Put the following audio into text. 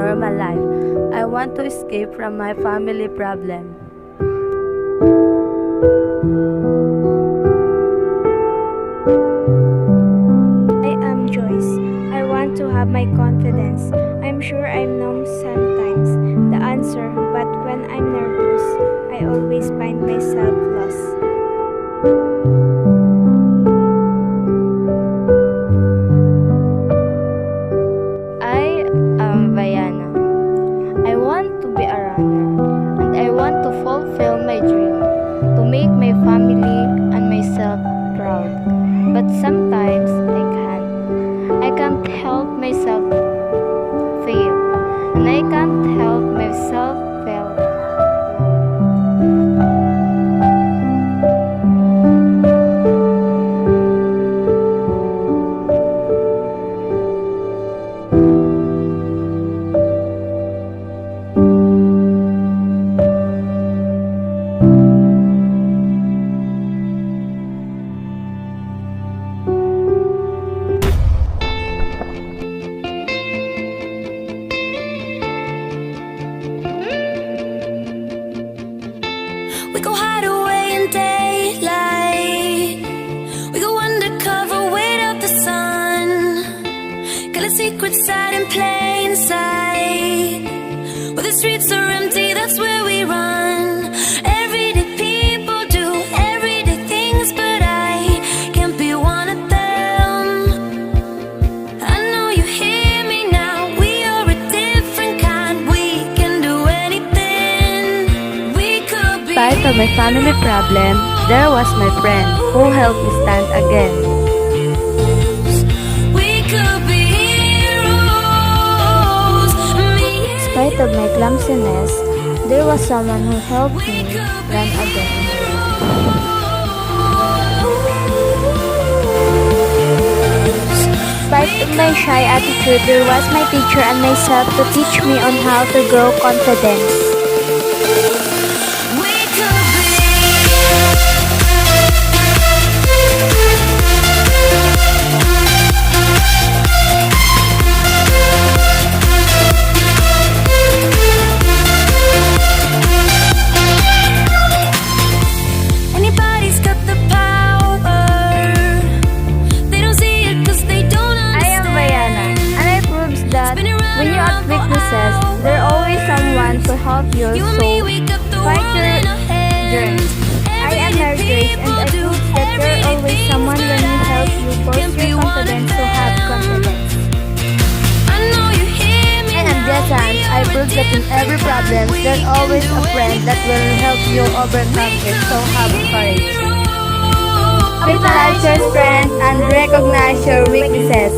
normal life. I want to escape from my family problem. I am Joyce. I want to have my confidence. I'm sure I know sometimes the answer, but when I'm nervous, I always find myself lost. I am Viana. I want to be a runner, and I want to fulfill my dream, to make my family and myself proud. But sometimes I can't. I can't help myself fail, and I can't help myself fail. We go hide away in daylight. We go undercover, wait out the sun. Got a secret side in plain sight. Where the streets are empty, that's where we run. Everyday people do everyday things, but I can't be one of them. I know you hear me now. We are a different kind. We can do anything. We could be. Despite of my family problem, there was my friend who helped me stand again. We could be heroes. Me In spite of my clumsiness, there was someone who helped me run again. In spite of my shy attitude, there was my teacher and myself to teach me on how to grow confidence. we could be. Anybody's got the power. They don't see it 'cause they don't I am understand. Viana, and I proves that when you have weaknesses, there always someone to help you, You and so me, we got the fight world your in our hands. journey. I am Everyday Mary Grace, and people I do prove that there everyday always things, someone when but you help I you boost can't be your one of confidence to have them. confidence. I know you hear me And now. just as We I are a prove that in different every kind. problem, We there's can always do a friend that will help you overcome it, so have courage. heroes. Capitalize your strength and recognize your weaknesses.